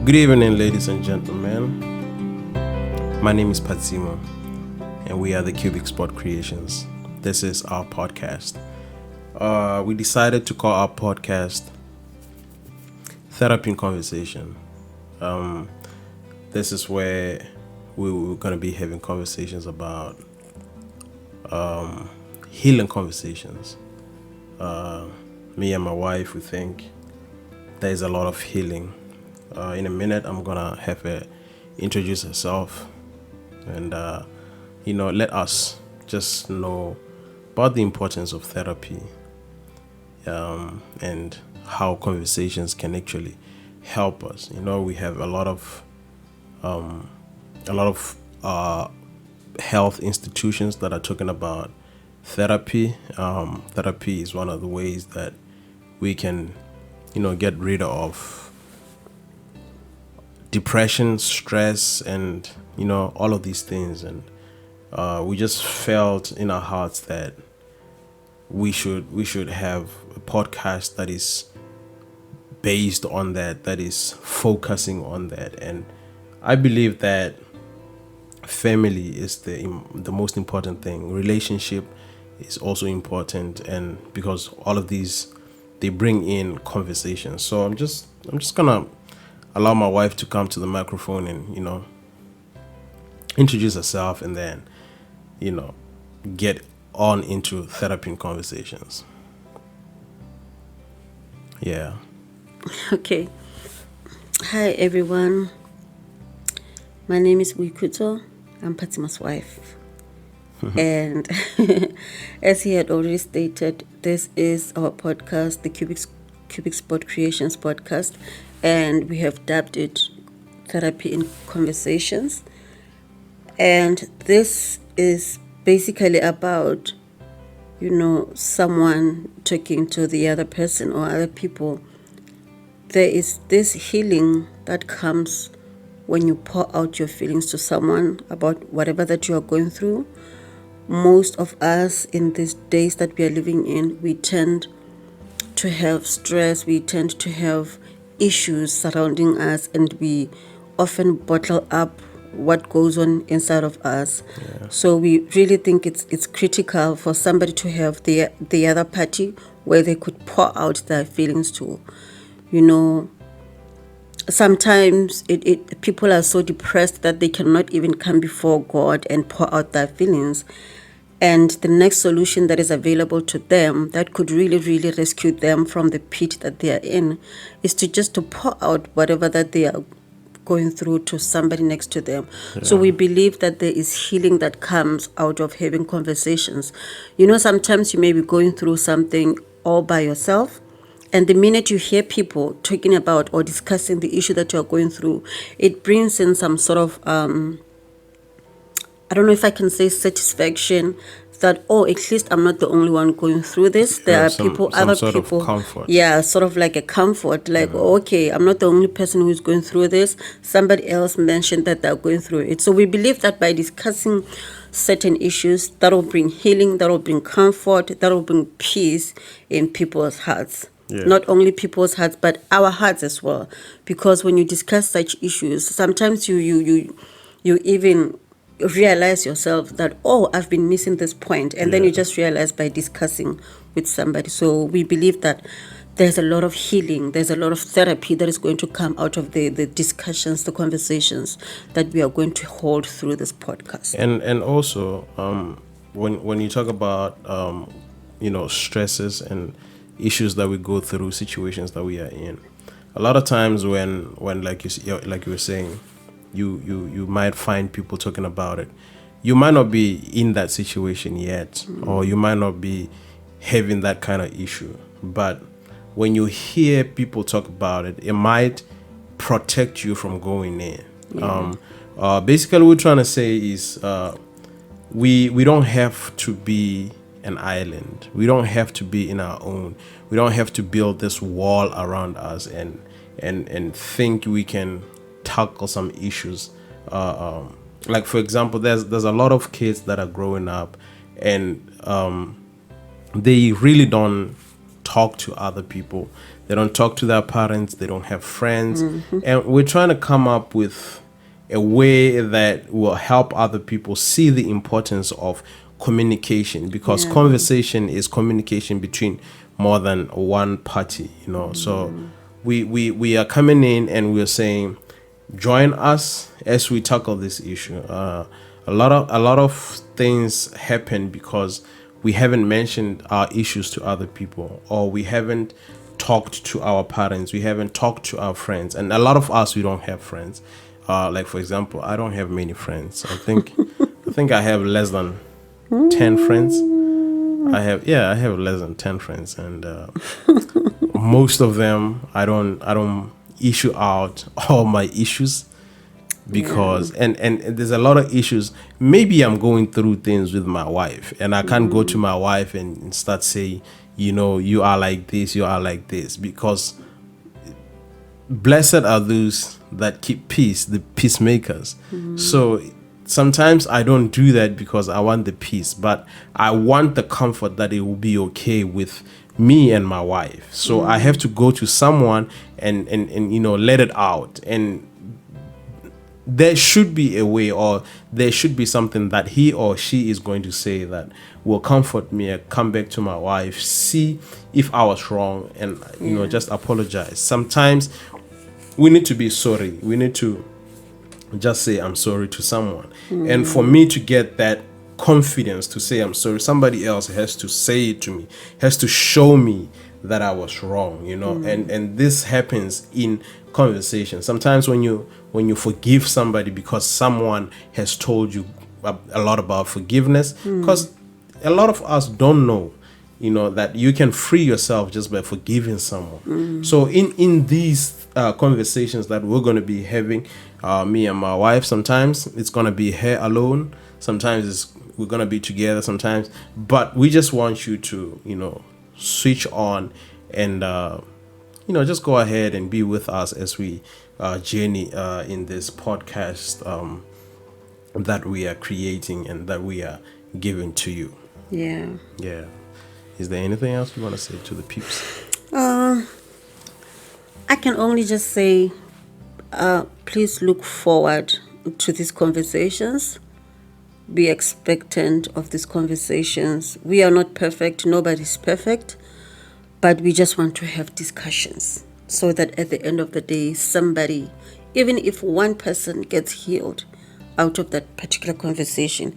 Good evening, ladies and gentlemen. My name is Patsimo, and we are the Cubic Sport Creations. This is our podcast. We decided to call our podcast Therapy in Conversation. This is where we're going to be having conversations about healing conversations. Me and my wife, we think there is a lot of healing. In a minute, I'm gonna have her introduce herself and let us just know about the importance of therapy and how conversations can actually help us. We have a lot of health institutions that are talking about therapy. Therapy is one of the ways that we can get rid of depression, stress, and all of these things. And we just felt in our hearts that we should have a podcast that is based on that is focusing on that. And I believe that family is the most important thing. Relationship is also important, and because all of these, they bring in conversation. So I'm just gonna allow my wife to come to the microphone and introduce herself, and then get on into therapy and conversations. Yeah. Okay. Hi everyone. My name is Wikuto. I'm Patima's wife. And as he had already stated, this is our podcast, the Cubic Sport Creations podcast, and we have dubbed it Therapy in Conversations. And this is basically about, someone talking to the other person or other people. There is this healing that comes when you pour out your feelings to someone about whatever that you are going through. Most of us in these days that we are living in, we tend to have stress, we tend to have issues surrounding us, and we often bottle up what goes on inside of us. Yeah. So we really think it's critical for somebody to have the other party where they could pour out their feelings to. Sometimes people are so depressed that they cannot even come before God and pour out their feelings. And the next solution that is available to them that could really, really rescue them from the pit that they are in is to pour out whatever that they are going through to somebody next to them. Yeah. So we believe that there is healing that comes out of having conversations. Sometimes you may be going through something all by yourself, and the minute you hear people talking about or discussing the issue that you're going through, it brings in some sort of I don't know if I can say satisfaction that, at least I'm not the only one going through this. There are other people. Comfort. Yeah, sort of like a comfort. Like, okay, I'm not the only person who is going through this. Somebody else mentioned that they're going through it. So we believe that by discussing certain issues, that will bring healing, that will bring comfort, that will bring peace in people's hearts. Yeah. Not only people's hearts, but our hearts as well. Because when you discuss such issues, sometimes you even realize yourself that, I've been missing this point, and then you just realize by discussing with somebody. So we believe that there's a lot of healing, there's a lot of therapy that is going to come out of the discussions, the conversations that we are going to hold through this podcast. And also when you talk about stresses and issues that we go through, situations that we are in, a lot of times when like you were saying, you might find people talking about it. You might not be in that situation yet, or you might not be having that kind of issue. But when you hear people talk about it, it might protect you from going in. Yeah. Basically, what we're trying to say is we don't have to be an island. We don't have to be in our own. We don't have to build this wall around us and think we can tackle some issues. Like, for example, there's a lot of kids that are growing up, and they really don't talk to other people. They don't talk to their parents. They don't have friends. And we're trying to come up with a way that will help other people see the importance of communication, because conversation is communication between more than one party, So we are coming in and we're saying, join us as we tackle this issue. A lot of things happen because we haven't mentioned our issues to other people, or we haven't talked to our parents, we haven't talked to our friends, and a lot of us, we don't have friends. Like for example, I don't have many friends. I think I have less than 10 friends. I have less than 10 friends, and most of them I don't issue out all my issues, because and there's a lot of issues. Maybe I'm going through things with my wife, and I can't go to my wife and start saying, you are like this, you are like this, because blessed are those that keep peace, the peacemakers. So sometimes I don't do that because I want the peace, but I want the comfort that it will be okay with me and my wife. So I have to go to someone and let it out. And there should be a way, or there should be something that he or she is going to say that will comfort me. I come back to my wife, see if I was wrong, and just apologize. Sometimes we need to be sorry. We need to just say I'm sorry to someone. And for me to get that confidence to say I'm sorry, somebody else has to say it to me, has to show me that I was wrong, and this happens in conversation. Sometimes when you forgive somebody because someone has told you a lot about forgiveness, because a lot of us don't know, that you can free yourself just by forgiving someone. So in these conversations that we're going to be having, me and my wife, sometimes it's going to be her alone, sometimes we're going to be together sometimes, but we just want you to switch on and just go ahead and be with us as we journey in this podcast that we are creating and that we are giving to you. Yeah. Is there anything else you want to say to the peeps? I can only just say, please look forward to these conversations. Be expectant of these conversations. We are not perfect. Nobody's perfect. But we just want to have discussions so that at the end of the day, somebody, even if one person gets healed out of that particular conversation,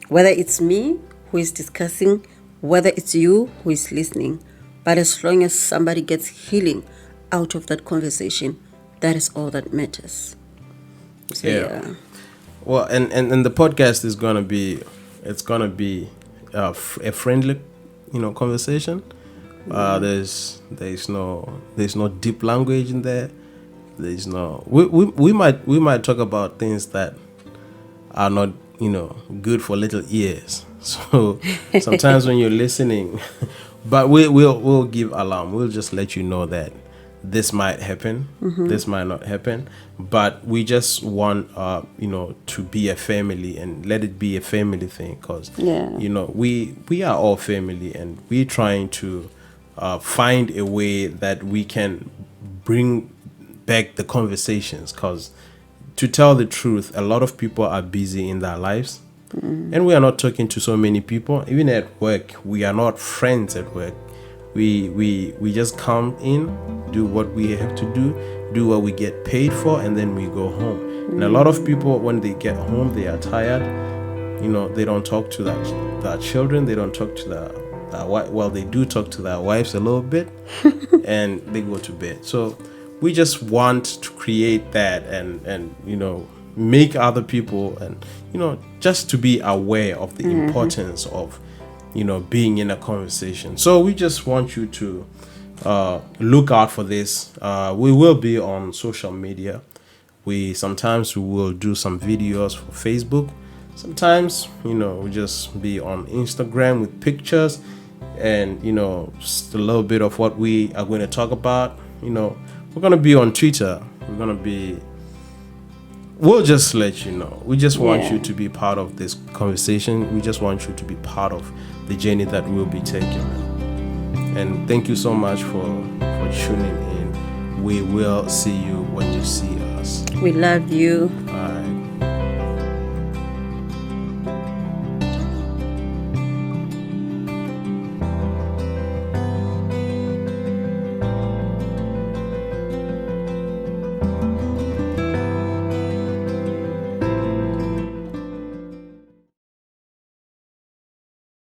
whether it's me who is discussing, whether it's you who is listening, but as long as somebody gets healing out of that conversation, that is all that matters. So, yeah. Well, and the podcast is gonna be, a friendly, conversation. There's no deep language in there. There's no, we might talk about things that are not good for little ears. So sometimes when you're listening, but we'll give alarm. We'll just let you know that this might happen, this might not happen, but we just want to be a family and let it be a family thing, because we are all family, and we're trying to find a way that we can bring back the conversations, because to tell the truth, a lot of people are busy in their lives, and we are not talking to so many people. Even at work, we are not friends at work. We just come in, do what we have to do what we get paid for, and then we go home. And a lot of people, when they get home, they are tired. They don't talk to their children. They don't talk to their wife. Well, they do talk to their wives a little bit, and they go to bed. So we just want to create that and make other people, and just to be aware of the importance of being in a conversation. So we just want you to look out for this. We will be on social media. Sometimes we will do some videos for Facebook. Sometimes we just be on Instagram with pictures, and just a little bit of what we are going to talk about. We're going to be on Twitter. We'll just let you know. We just want you to be part of this conversation. We just want you to be part of the journey that we'll be taking. And thank you so much for tuning in. We will see you when you see us. We love you.